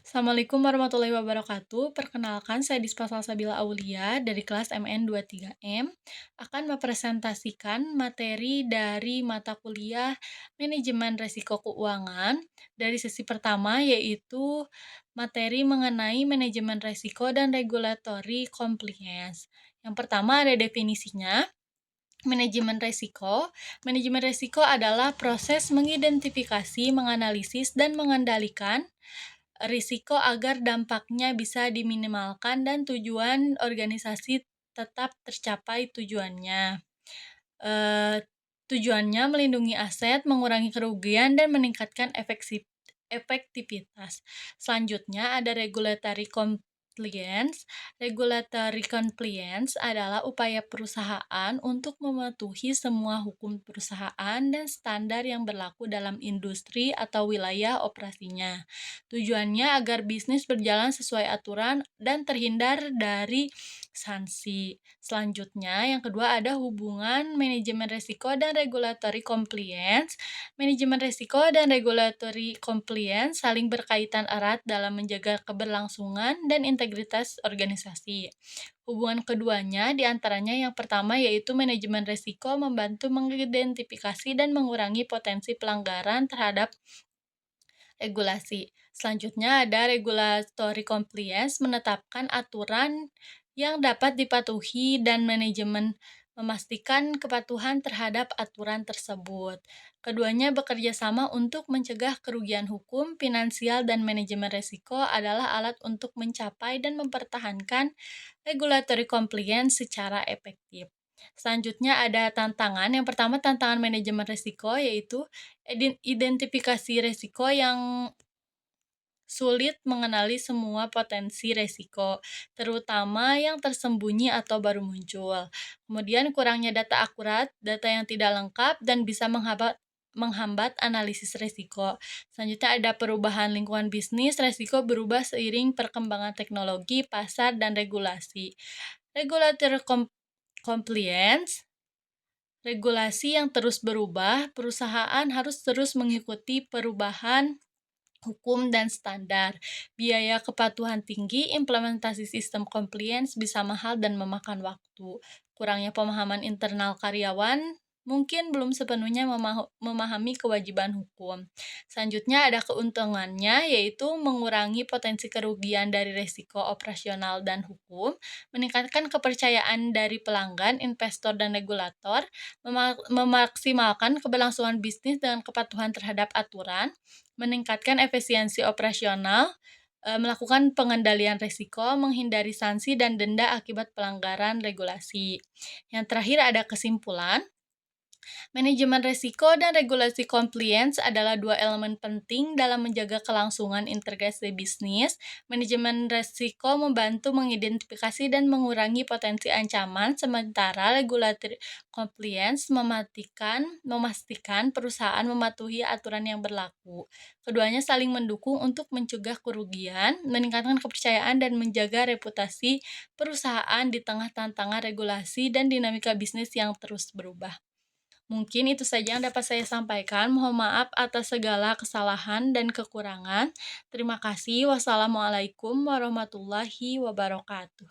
Assalamualaikum warahmatullahi wabarakatuh. Perkenalkan, saya Dispa Salsabila Aulia dari kelas MN23M akan mempresentasikan materi dari mata kuliah Manajemen Risiko Keuangan dari sesi pertama, yaitu materi mengenai manajemen risiko dan regulatory compliance. Yang pertama ada definisinya. Manajemen risiko. Manajemen risiko adalah proses mengidentifikasi, menganalisis, dan mengendalikan risiko agar dampaknya bisa diminimalkan dan tujuan organisasi tetap tercapai tujuannya. Tujuannya melindungi aset, mengurangi kerugian, dan meningkatkan efektivitas. Selanjutnya ada regulatory compliance. Regulatory compliance adalah upaya perusahaan untuk mematuhi semua hukum perusahaan dan standar yang berlaku dalam industri atau wilayah operasinya. Tujuannya agar bisnis berjalan sesuai aturan dan terhindar dari sanksi. Selanjutnya, yang kedua ada hubungan manajemen risiko dan regulatory compliance. Manajemen risiko dan regulatory compliance saling berkaitan erat dalam menjaga keberlangsungan dan integritas organisasi. Hubungan keduanya diantaranya yang pertama yaitu manajemen risiko membantu mengidentifikasi dan mengurangi potensi pelanggaran terhadap regulasi. Selanjutnya ada regulatory compliance menetapkan aturan yang dapat dipatuhi dan manajemen memastikan kepatuhan terhadap aturan tersebut. Keduanya bekerja sama untuk mencegah kerugian hukum, finansial, dan manajemen risiko adalah alat untuk mencapai dan mempertahankan regulatory compliance secara efektif. Selanjutnya ada tantangan. Yang pertama tantangan manajemen risiko yaitu identifikasi risiko yang sulit mengenali semua potensi risiko, terutama yang tersembunyi atau baru muncul. Kemudian kurangnya data akurat, data yang tidak lengkap, dan bisa menghambat analisis risiko. Selanjutnya ada perubahan lingkungan bisnis, risiko berubah seiring perkembangan teknologi, pasar, dan regulasi. Regulatory compliance, regulasi yang terus berubah, perusahaan harus terus mengikuti perubahan hukum dan standar. Biaya kepatuhan tinggi, implementasi sistem compliance bisa mahal dan memakan waktu. Kurangnya pemahaman internal karyawan mungkin belum sepenuhnya memahami kewajiban hukum. Selanjutnya ada keuntungannya yaitu mengurangi potensi kerugian dari risiko operasional dan hukum, meningkatkan kepercayaan dari pelanggan, investor, dan regulator, memaksimalkan keberlangsungan bisnis dengan kepatuhan terhadap aturan, meningkatkan efisiensi operasional, melakukan pengendalian risiko, menghindari sanksi dan denda akibat pelanggaran regulasi. Yang terakhir ada kesimpulan. Manajemen risiko dan regulasi compliance adalah dua elemen penting dalam menjaga kelangsungan integrasi bisnis. Manajemen risiko membantu mengidentifikasi dan mengurangi potensi ancaman, sementara regulatory compliance memastikan perusahaan mematuhi aturan yang berlaku. Keduanya saling mendukung untuk mencegah kerugian, meningkatkan kepercayaan, dan menjaga reputasi perusahaan di tengah tantangan regulasi dan dinamika bisnis yang terus berubah. Mungkin itu saja yang dapat saya sampaikan. Mohon maaf atas segala kesalahan dan kekurangan. Terima kasih. Wassalamualaikum warahmatullahi wabarakatuh.